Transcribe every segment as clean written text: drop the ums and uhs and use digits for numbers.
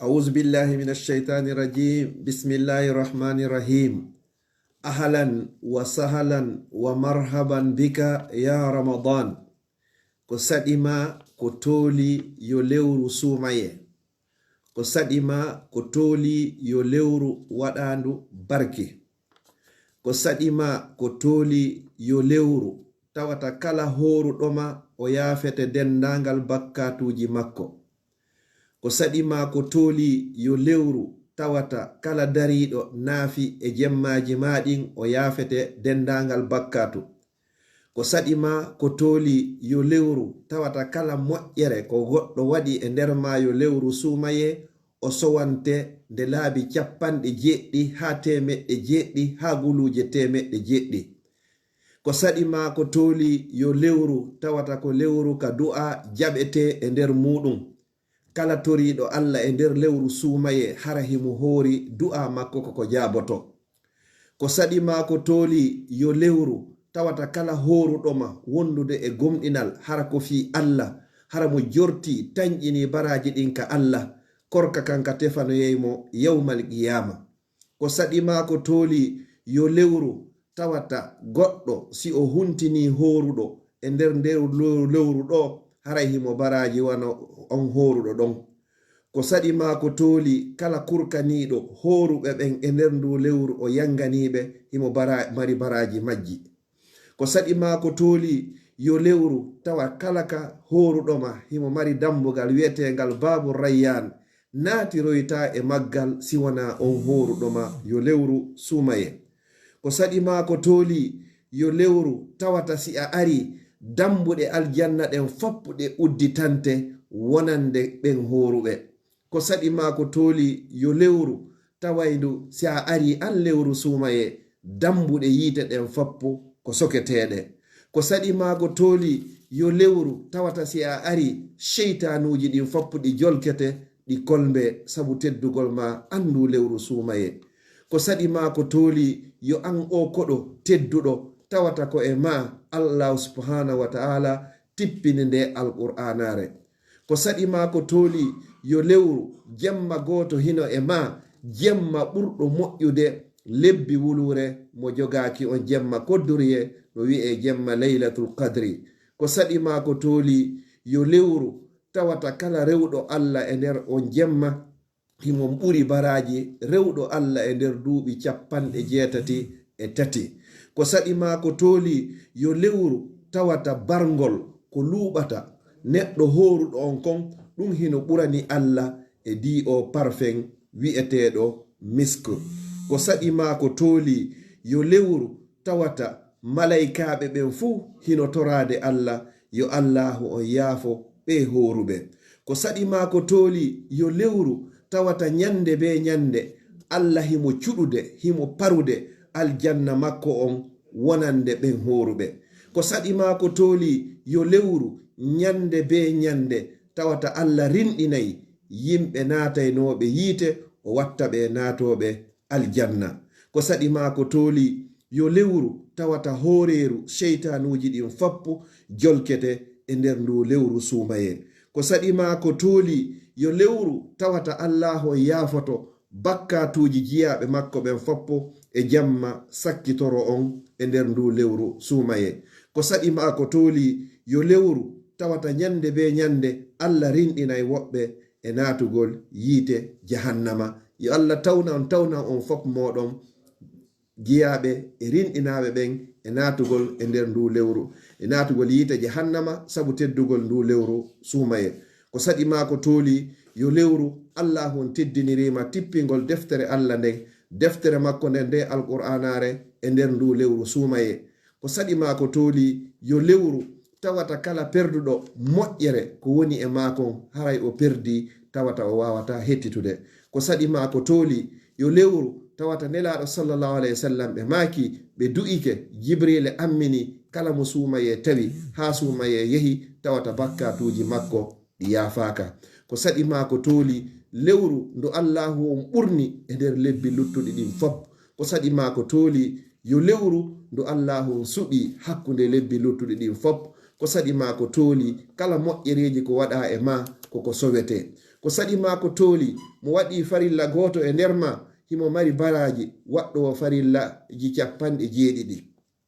أعوذ بالله من الشيطان الرجيم بسم الله الرحمن الرحيم أهلا وسهلا ومرحبا بك يا رمضان كسدما كتولي يوليور سوماye كسدما كتولي يوليور وداندو بركي كسدما كتولي يوليور tawata kala horuɗoma o yafete dendangal bakkatuji makko ko saɗima ko toli yo lewru tawata kala dariɗo naafi e jemmaji maɗin o yafete dendangal bakkatu ko saɗima ko toli yo lewru tawata kala moƴƴere ko goɗɗo waɗi e nder ma yo lewru sumaye o sowante nde laabi 70 ha 100 ha guluje 100 ko saɗima ko toli yo lewru tawata ko lewru ka du'a jaɓete e nder muɗum kala toriɗo Allah e nder lewru sumaye hara himo hoori du'a makko koko jaboto ko saɗima ko toli yo lewru tawata kala horuɗoma wondude e gomɗinal hara ko fi Allah hara mo jorti tañƴini baraji ɗin ka Allah korka kanka tefanoyeymo yawmal qiyama ko saɗima ko toli yo lewru tawata goɗɗo si o huntini horuɗo e nder lewru ɗo haray himo baraji wana on horuɗo ɗon ko saɗima ko toli kala kurkaniɗo horuɓe ɓen e nder ndu lewru o yanganiɓe himo mari baraji majji ko saɗima ko toli yo lewru tawa kala ka horuɗoma himo mari dambugal wiyetegal babu rayyan naatiroyta e maggal siwana on horuɗoma yo lewru sumaye ko saɗima ko toli yo lewru tawata si a ari dambuɗe aljanna ɗen fappuɗe udditante wonande ɓen horuɓe ko saɗima ko toli yo lewru tawaydu si a ari an lewru sumaye dambuɗe yiite ɗen fappu ko soketeɗe ko saɗima ko toli yo lewru tawata si a ari sheytanuji ɗin fappuɗi jolkete ɗi kolbe sabu teddugol ma andu lewru sumaye ko saɗima ko toli yo an o koɗo tedduɗo tawata ko e ma Allah subhanahu wa ta'ala tippini nde alqur'anare ko saɗima ko toli yo lewru jemma goto hino e ma jemma ɓurɗo moƴƴude lebbi wulure mo jogaki on jemma kodduriye no wi'e jemma laylatul qadri ko saɗima ko toli yo lewru tawata kala rewɗo Allah e nder on jemma himo ɓuri baraji rewɗo Allah e nder duuɓi 83 ko saɗima ko toli yo lewru tawata barngol ko luɓata neɗɗo horuɗo on kon ɗum hino ɓurani Allah e di o parfum wi'eteɗo misk ko saɗima ko toli yo lewru tawata malaikaɓe ɓen fuu hino torade Allah yo Allahu on yaafo ɓe horuɓe ko saɗima ko toli yo lewru tawata nyande be nyande Allah himo cuɗude himo parude aljanna makko on wonande ɓen horuɓe ko saɗima ko toli yo lewru nyande be nyande tawata Allah rinɗinayi yimɓe naataynoɓe yiite o watta ɓe naatoɓe aljanna ko saɗima ko toli yo lewru tawata horeru sheytanuji ɗin fappu jolkete e nder ndu lewru sumaye ko saɗima ko toli yo lewru tawata Allah o yaafoto bakkatuji jiyaɓe makko ɓen foppo e jamma sakkitoro on e nder ndu lewru sumaye ko saɗima ko toli yo lewru tawata nyande be nyande Allah rinɗinay woɓɓe e naatugol yiite jahannama yo Allah tawna on fop moɗon giyaɓe e rinɗinaɓe ɓen e naatugol e nder ndu lewru e naatugol yiite jahannama sabu teddugol ndu lewru sumaye ko saɗima ko toli yo lewru Allah on teddinirima tippingol deftere Allah nden deftere makko nden nde alqur'anare e nder ndu lewru sumaye ko saɗima ko toli yo lewru tawata kala perduɗo moƴƴere ko woni e makon haray o perdi tawata o wawata hettitude ko saɗima ko toli yo lewru tawata nelaɗo sallallahu alayhi wa sallam ɓe maki ɓe du'ike Jibril ammini kala mo sumaye tawi ha sumaye yehi tawata bakkatuji makko ɗi yafaka ko saɗima ko toli lewru ndo Allahu on ɓurni e nder lebbi luttuɗi ɗin fop ko saɗima ko toli yo lewru ndo Allahu on suɓi hakkunde lebbi luttuɗi ɗin fop ko saɗima ko toli kala moƴƴereji ko waɗa e ma koko sowete ko saɗi ma ko tooli mo waɗi farilla goto e nder ma himo mari baraji waɗɗo farillaji 90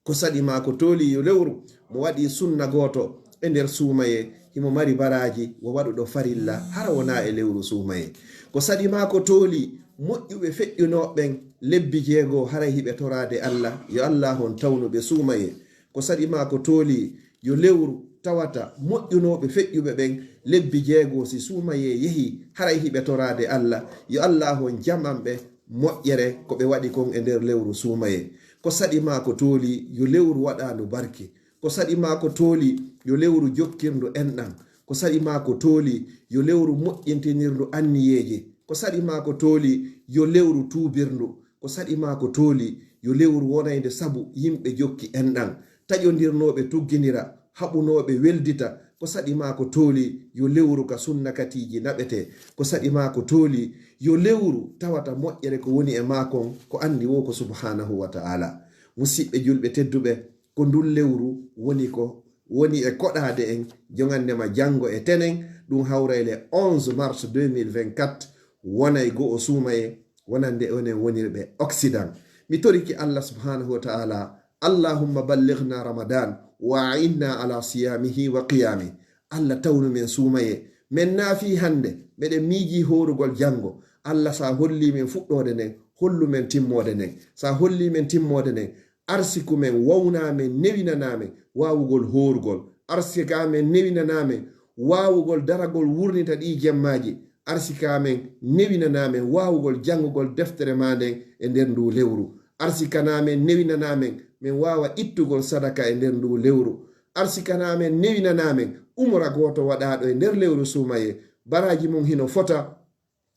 ko saɗi ma ko tooli yo lewru mo waɗi sunna goto e nder suumaye himo mari baraji wo waɗuɗo farilla hara wona e lewru suumaye ko saɗi ma ko tooli moƴƴuɓe feƴƴunoɓen lebbi 6 haray hiɓe torade Allah yo Allah hon tawnuɓe suumaye ko saɗi ma ko tooli yo lewru tawata moƴƴunoɓe feƴƴuɓe ɓen lebbi 6 si suumaye yehi haray hiɓe torade Allah yo Allah hon jamanɓe moƴƴere ko ɓe waɗi kon e nder lewru suumaye ko saɗi ma ko tooli yo lewru waɗandu barke ko saɗi ma ko tooli yo lewru jokkirndu enɗam ko saɗi ma ko tooli yo lewru moƴƴintinirndu anniyeje ko saɗi ma ko tooli yo lewru tuubirndu ko saɗi ma ko tooli yo lewru wonayde sabu yimɓe jokki enɗam taƴodirnoɓe tugginira haɓunoɓe weldita ko saɗi ma ko tooli yo lewru ka sunnakatiji naɓete ko saɗi ma ko tooli yo lewru tawata moƴƴere ko woni e makon ko andi wo ko subhanahu wa ta'ala musidɓe julɓe tedduɓe ko ndun lewru woni e koɗade en jogandema jango e tenen ɗum hawrayle 11 mars 2024 wonay go o suumaye wonande onen wonirɓe occident mi toriki Allah subhanahu wa ta'ala allahumma ballighna ramadan wa inna ala siyamihi wa qiyami Allah tawnu men suumaye men naafi hande meɗen miiji horugol jango Allah sa holli men fuɗɗode nden hollu men timmode nden sa holli men timmode nden arsiku men wawna men newinanamen wawugol horugol arsika men newinanamen wawugol daragol wurnita ɗi jemmaji arsika men newinanamen wawugol jangugol deftere ma nden e nder ndu lewru arsikanamen newinanamen min wawa ittugol sadaka e nder ndu lewru arsikanamen newinanamen umra goto waɗaɗo e nder lewru suumaye baraji mum hino fota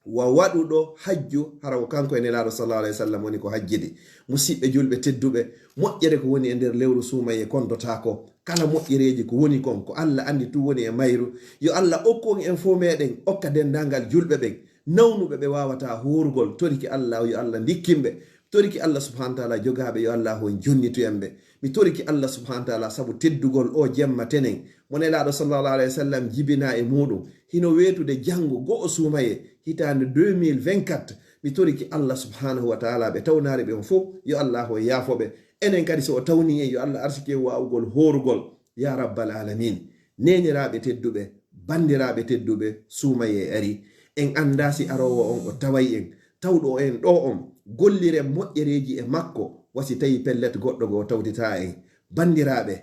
wa waɗuɗo hajju haraw kanko e nelaɗo sallallahu alayhi wa sallam woni ko hajjidi musidɓe julɓe tedduɓe moƴƴere ko woni e nder lewru suumaye kondotako kala moƴƴereji ko woni kon ko Allah andi tu woni e mayru yo Allah okkon en fo meɗen okka dendangal julɓe ɓen nawnuɓe ɓe wawata horugol toriki Allah yo Allah dikkimɓe toriki Allah subhanahu wa ta'ala jogaɓe yo Allah hon jonnituyamɓe mi toriki Allah subhanahu wa ta'ala sabu teddugol o jemma tenen mo nelaɗo sallallahu alayhi wa sallam jibina e muɗum hino wetude jango go'o suumaye hitande 2024 mi toriki Allah subhanahu wa ta'ala ɓe tawnare ɓen fof yo Allah ho yaafoɓe enen kadi so o tawni en yo Allah arsike wawugol horugol ya rabbal alamin neniraɓe tedduɓe bandiraɓe tedduɓe suumaye ari en anda si arowo on o taway en tawɗo en ɗo on gollire moƴƴereji e makko wasi tawi pellet goɗɗo go tawtita en bandiraɓe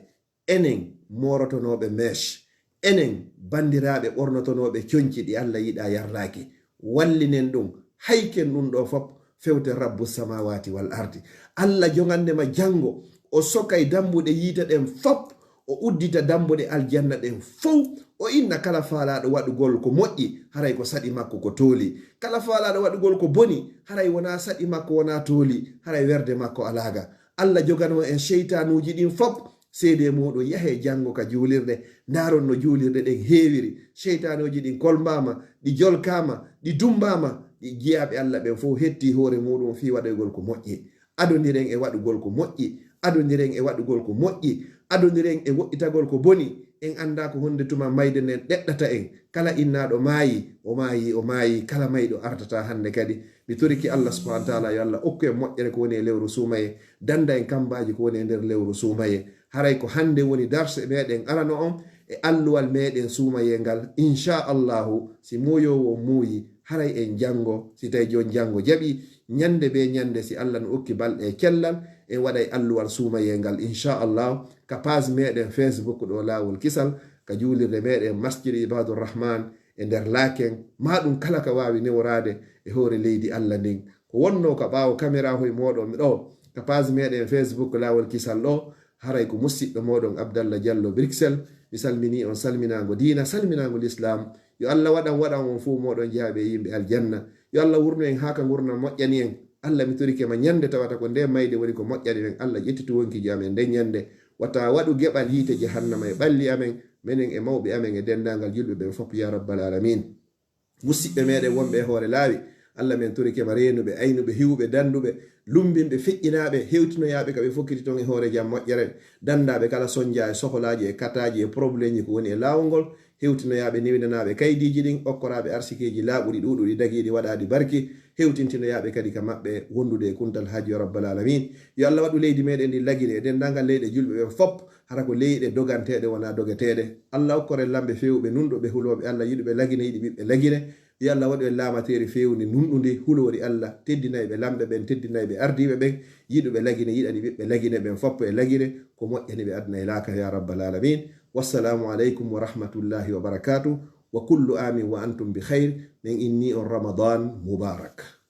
enen morotonoɓe meche enen bandiraɓe ɓornotonoɓe coñci ɗi Allah yiɗa yarlaki wallinen ɗum hayken ɗum ɗo fop fewte rabbu samawati wal ardi Allah jogandema jango o sokay dambuɗe yiita ɗen fop o uddita dambuɗe aljanna ɗen fof o inna kala faalaɗo waɗugol ko moƴƴi haray ko saɗi makko ko tooli kala faalaɗo waɗugol ko boni haray wona saɗi makko wona tooli haray werde makko alaga Allah jogano en sheytanuji ɗin fop seede muɗum yahe jango ka juulirde ndaron no juulirde ɗen heewiri sheytanuji ɗin kolmbama ɗi jolkama ɗi dumbama ɗi jiyaɓe Allah ɓen fof hetti hoore muɗum fi waɗoygol ko moƴƴi adodiren e waɗugol ko moƴƴi adodiren e waɗugol ko moƴƴi adodiren e woɗɗitagol ko boni en anda ko hunde tuma mayde nden ɗeɗɗata en kala innaɗo maayi o maayi kala mayɗo artata hande kadi mi toriki Allah subhanahu wa ta'ala yo Allah okku en moƴƴere ko woni e lewru suumaye danda en kambaji ko woni e nder lewru suumaye haray ko hande woni darse meɗen arano on e alluwal meɗen suumaye ngal inchallahu si moyowo muuyi haray en jango si tawi jon jango jaɓi ñande be ñande si Allah no okki balɗe e kellal en waɗay alluwal suumaye ngal inchallah ka page meɗen Facebook ɗo lawol kisal ka juulirde meɗen masjid ibadur rahman e nder laken maɗum kala ka wawi newrade e hoore leydi Allah ndin ko wonno ka ɓawo caméra hoye moɗon ɗo ka page meɗen Facebook lawol kisal ɗo haray ko musidɗo moɗon Abdallah Diallo Bruxelles mi salmini on salminago dina salminago l'islam yo Allah waɗan on fu moɗon jaaɓe yimɓe aljanna yo Allah wurno en haka gurna moƴƴani en Allah mi torike ma ñande tawata ko nde mayde woni ko moƴƴani en Allah ƴettitu wonki jamen nde ñande wata waɗu geɓal hiite jahannama e ɓalli amen menen e mawɓe amen e dendagal julɓe ɓen fop ya rabbal alamin musidɓe meɗen wonɓe e hoore laawi Allah men torike ma renuɓe aynuɓe hiwɓe danduɓe lumbinɓe feƴƴinaɓe hewtinoyaɓe kaɓe fokkiti ton e hoore jam moƴƴere dandaɓe kala soñdia e sohlaji e kataji e probléme ji ko woni e lawol ngol hewtinoyaɓe niwinanaɓe kaydiji ɗin okkoraɓe arsikeji laaɓuɗi ɗuɗuɗi dagiɗi waɗaɗi barki hewtintinoyaɓe kadi ka maɓɓe wondude e kuntal haji yo rabbal alamin yo allah waɗu leydi meɗen ndi lagine e dendagal leyɗe julɓe ɓe fop hara ko leyɗe doganteɗe wona dogeteɗe allah okkore lamɓe fewɓe nunɗoɓe huloɓe allah yiɗuɓe lagine yiɗi ɓiɓɓe lagine yo allah waɗu e laamateri fewndi nunɗudi hulori allah teddinayɓe lamɓe ɓen teddinayɓe ardiɓe ɓen yiɗuɓe lagine yiɗani ɓiɓɓe lagine ɓen foppo e lagine ko moƴƴani ɓe adna e laaka ya rabbal alamin wassalamu aleykum wa rahmatullahi wa barakatuh wa kullu amin wa antum bi khayr min inni on ramadan mubarak.